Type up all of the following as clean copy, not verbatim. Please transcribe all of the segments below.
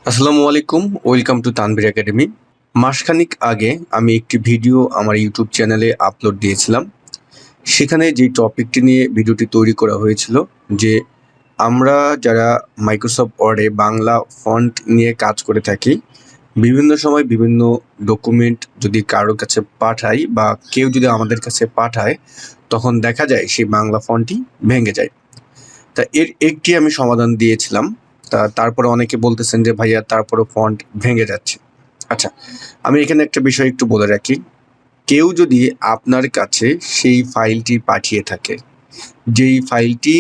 আসসালামু আলাইকুম, welcome to Tanvir academy. মাসখানেক আগে আমি একটি ভিডিও আমার ইউটিউব চ্যানেলে আপলোড দিয়েছিলাম। সেখানে যে টপিকটি নিয়ে ভিডিওটি তৈরি করা হয়েছিল যে আমরা যারা মাইক্রোসফট ওয়ার্ডে বাংলা ফন্ট নিয়ে কাজ করে থাকি, বিভিন্ন সময় বিভিন্ন ডকুমেন্ট যদি কারো কাছে পাঠাই বা কেউ যদি আমাদের কাছে পাঠায়, তখন দেখা যায় সেই বাংলা ফন্টটি ভেঙে যায়। তা এর একটি আমি সমাধান দিয়েছিলাম। তারপরে অনেকে বলতেছেন যে ভাইয়া তারপরেও ফন্ট ভেঙে যাচ্ছে। আচ্ছা, আমি এখানে একটা বিষয় একটু বলে রাখি। কেউ যদি আপনার কাছে সেই ফাইলটি পাঠিয়ে থাকে, যেই ফাইলটি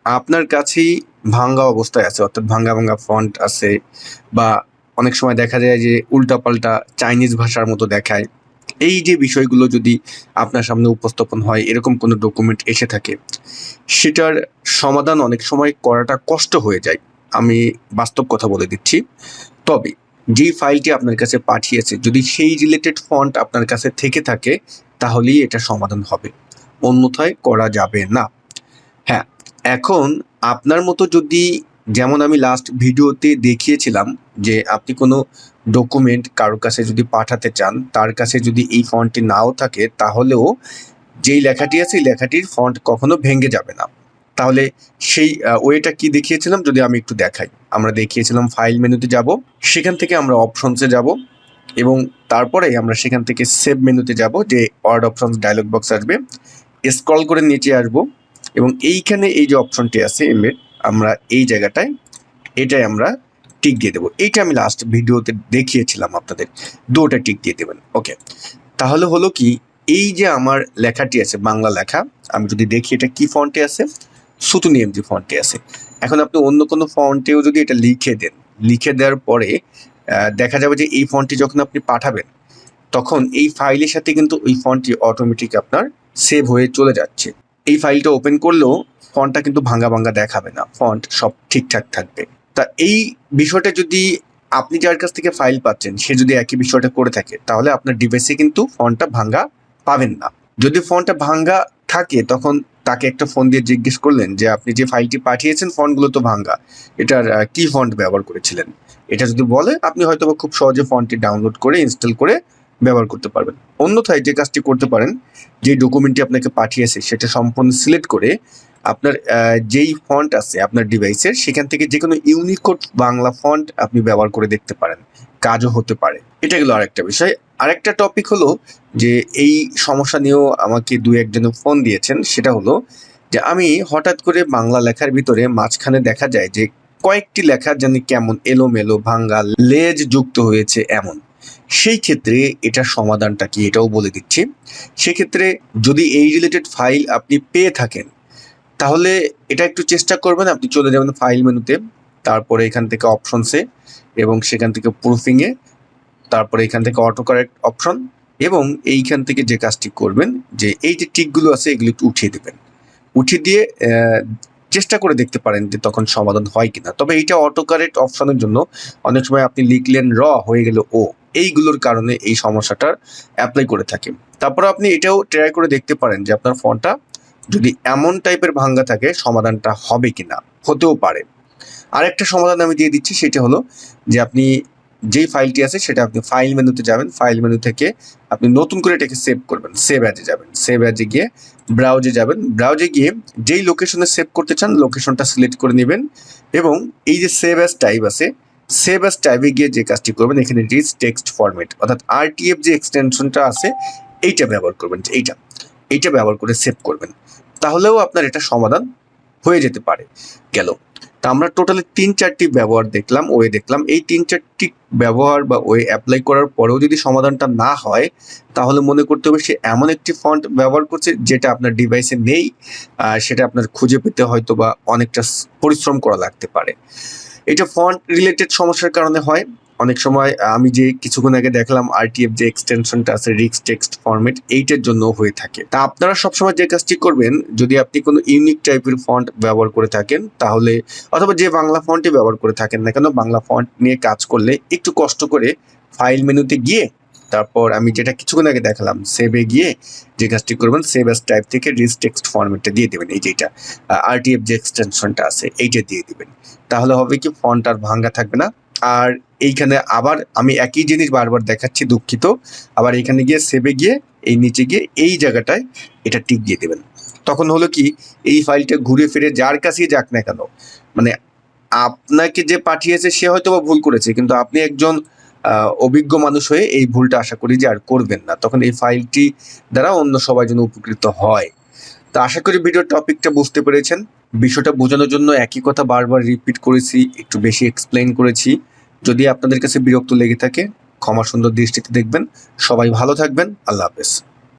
আপনার কাছেই ভাঙ্গা অবস্থায় আছে, অর্থাৎ ভাঙ্গা ফন্ট আছে, বা অনেক সময় দেখা যায় যে উল্টাপাল্টা চাইনিজ ভাষার মতো দেখায়। এই যে বিষয়গুলো যদি আপনার সামনে উপস্থাপন হয়, এরকম কোনো ডকুমেন্ট এসে থাকে, সেটার সমাধান অনেক সময় করাটা কষ্ট হয়ে যায়। আমি বাস্তব কথা বলে দিচ্ছি। তবে যেই ফাইলটি আপনার কাছে পাঠিয়েছে, যদি সেই রিলেটেড ফন্ট আপনার কাছে থেকে থাকে, তাহলেই এটা সমাধান হবে, অন্যথায় করা যাবে না। হ্যাঁ, এখন আপনার মতো যদি, যেমন আমি লাস্ট ভিডিওতে দেখিয়েছিলাম যে আপনি কোনো ডকুমেন্ট কারোর কাছে যদি পাঠাতে চান, তার কাছে যদি এই ফন্টটি নাও থাকে, তাহলেও যেই লেখাটি আছে এই লেখাটির ফন্ট কখনো ভেঙে যাবে না। তাহলে সেই ওয়েটা কি দেখিয়েছিলাম, যদি আমি একটু দেখাই। আমরা দেখিয়েছিলাম ফাইল মেনুতে যাব, সেখান থেকে আমরা অপশনসে যাব, এবং তারপরে আমরা সেখান থেকে সেভ মেনুতে যাব, যে ওয়ার্ড অপশনস ডায়লগ বক্স আসবে। স্ক্রল করে নিচে আসবো, এবং এইখানে এই যে অপশনটি আছে এমবেড, আমরা এই জায়গাটায় এটাই আমরা টিক দিয়ে দেবো। এইটা আমি লাস্ট ভিডিওতে দেখিয়েছিলাম আপনাদের, দুটো টিক দিয়ে দেবেন। ওকে, তাহলে হলো কি, এই যে আমার লেখাটি আছে বাংলা লেখা, আমি যদি দেখি এটা কি ফন্টে আছে, সুতুনি এমজি ফন্টে আছে। এখন আপনি অন্য কোনো ফন্টেও যদি এটা লিখে দেন, লিখে দেওয়ার পরে দেখা যাবে যে এই ফন্টটি যখন আপনি পাঠাবেন, তখন এই ফাইলের সাথে কিন্তু ওই ফন্টটি অটোমেটিক আপনার সেভ হয়ে চলে যাচ্ছে। এই ফাইলটা ওপেন করলেও ফন্টটা কিন্তু ভাঙ্গা দেখাবে না, ফন্ট সব ঠিকঠাক থাকবে। তা এই বিষয়টা যদি আপনি যার কাছ থেকে ফাইল পাচ্ছেন সে যদি একই বিষয়টা করে থাকে, তাহলে আপনার ডিভাইসে কিন্তু ফন্টটা ভাঙ্গা পাবেন না। যদি ফন্টটা ভাঙ্গা থাকে, তখন তাকে একটা ফোন দিয়ে জিজ্ঞেস করলেন যে আপনি যে ফাইলটি পাঠিয়েছেন ফন্টগুলো তো ভাঙ্গা, এটার কি ফন্ট ব্যবহার করেছিলেন। এটা যদি বলে, আপনি হয়তো খুব সহজে ফন্টটি ডাউনলোড করে ইনস্টল করে ব্যবহার করতে পারবেন। অন্যথায় যে কাজটি করতে পারেন, যে ডকুমেন্টটি আপনাকে পাঠিয়েছে সেটা সম্পূর্ণ সিলেক্ট করে আপনার যেই ফন্ট আছে আপনার ডিভাইসের, সেখান থেকে যে কোনো ইউনিকোড বাংলা ফন্ট আপনি ব্যবহার করে দেখতে পারেন, কাজও হতে পারে। এটা গেলো আরেকটা বিষয়। আরেকটা টপিক হলো যে এই সমস্যা নিয়েও আমাকে দু একজন ফোন দিয়েছেন। সেটা হলো যে আমি হঠাৎ করে বাংলা লেখার ভিতরে মাঝখানে দেখা যায় যে কয়েকটি লেখা জানি কেমন এলোমেলো, ভাঙ্গা, লেজ যুক্ত হয়েছে এমন। সেই ক্ষেত্রে এটার সমাধানটা কি, এটাও বলে দিচ্ছি। সেক্ষেত্রে যদি এই রিলেটেড ফাইল আপনি পেয়ে থাকেন, তাহলে এটা একটু চেষ্টা করবেন। আপনি চলে যাবেন ফাইল মেনুতে, তারপরে এখান থেকে অপশনসে, এবং সেখান থেকে প্রুফিংয়ে, তারপরে এখান থেকে অটো কারেক্ট অপশন, এবং এইখান থেকে যে কাজটি করবেন, যে এই যে টিকগুলো আছে এগুলো একটু উঠিয়ে দেবেন। উঠিয়ে দিয়ে চেষ্টা করে দেখতে পারেন যে তখন সমাধান হয় কিনা। তবে এইটা অটো কারেক্ট অপশনের জন্য, অনেক সময় আপনি লিখলেন র হয়ে গেল ও, এইগুলোর কারণে এই সমস্যাটার অ্যাপ্লাই করে থাকে। তারপর আপনি এটাও ট্রাই করে দেখতে পারেন যে আপনার ফোনটা যদি এমন টাইপের ভাঙ্গা থাকে, সমাধানটা হবে কিনা, হতেও পারে। আরেকটা সমাধান আমি দিয়ে দিচ্ছি, সেটা হলো যে আপনি যেই ফাইলটি আছে সেটা আপনি ফাইল মেনুতে যাবেন, ফাইল মেনু থেকে আপনি নতুন করে এটাকে সেভ করবেন, সেভ অ্যাজে যাবেন, সেভ অ্যাজে গিয়ে ব্রাউজে যাবেন, ব্রাউজে গিয়ে যেই লোকেশনে সেভ করতে চান লোকেশনটা সিলেক্ট করে নেবেন, এবং এই যে সেভ অ্যাজ টাইপ আছে, সেভ অ্যাজ টাইপে গিয়ে যে কাজটি করবেন, এখানে রিচ টেক্সট ফরম্যাট অর্থাৎ আরটিএফ যে এক্সটেনশনটা আছে এইটা ব্যবহার করবেন, এইটা ব্যবহার করে সেভ করবেন। তাহলেও আপনার এটা সমাধান হয়ে যেতে পারে। গেল। তা আমরা টোটালি ৩-৪টি ব্যবহার দেখলাম, ওয়ে দেখলাম। এই ৩-৪টি ব্যবহার বা ওয়ে অ্যাপ্লাই করার পরেও যদি সমাধানটা না হয়, তাহলে মনে করতে হবে সে এমন একটি ফন্ট ব্যবহার করছে যেটা আপনার ডিভাইসে নেই, সেটা আপনার খুঁজে পেতে হয়তো বা অনেকটা পরিশ্রম করা লাগতে পারে। এটা ফন্ট রিলেটেড সমস্যার কারণে হয়। অনেক সময় আমি যে কিছুক্ষণ আগে দেখলাম আরটিএফ যে এক্সটেনশনটা আছে রিচ টেক্সট ফরম্যাট, এইটার জন্য হয়ে থাকে। তা আপনারা সবসময় যে কাজটি করবেন, যদি আপনি কোনো ইউনিক টাইপের ফন্ট ব্যবহার করে থাকেন, তাহলে অথবা যে বাংলা ফন্টই ব্যবহার করে থাকেন না কেন, বাংলা ফন্ট নিয়ে কাজ করলে একটু কষ্ট করে ফাইল মেনুতে গিয়ে, তারপর আমি যেটা কিছুক্ষণ আগে দেখালাম সেভে গিয়ে যে কাজটি করবেন, সেভ অ্যাজ টাইপ থেকে রিচ টেক্সট ফরম্যাটটা দিয়ে দেবেন, এই যেটা আরটিএফ যে এক্সটেনশনটা আছে এইটা দিয়ে দিবেন। তাহলে হবে কি, ফন্ট আর ভাঙ্গা থাকবে না। আর এইখানে আবার আমি একই জিনিস বারবার দেখাচ্ছি, দুঃখিত। আবার এখানে গিয়ে সেভে গিয়ে এই নিচে গিয়ে এই জায়গাটায় এটা টিক দিয়ে দেবেন। তখন হলো কি, এই ফাইলটা ঘুরে ফিরে যার কাছেই যাক না কেন, মানে আপনাকে যে পাঠিয়েছে সে হয়তো বা ভুল করেছে, কিন্তু আপনি একজন অভিজ্ঞ মানুষ হয়ে এই ভুলটা আশা করি যে আর করবেন না। তখন এই ফাইলটি দ্বারা অন্য সবাই যেন উপকৃত হয়। তো আশা করি ভিডিওর টপিকটা বুঝতে পেরেছেন। বিষয়টা বোঝানোর জন্য একই কথা বারবার রিপিট করেছি, একটু বেশি এক্সপ্লেইন করেছি। যদি আপনাদের কাছে বিরক্ত লেগে থাকে, ক্ষমা সুন্দর দৃষ্টিতে দেখবেন। সবাই ভালো থাকবেন। আল্লাহ হাফেজ।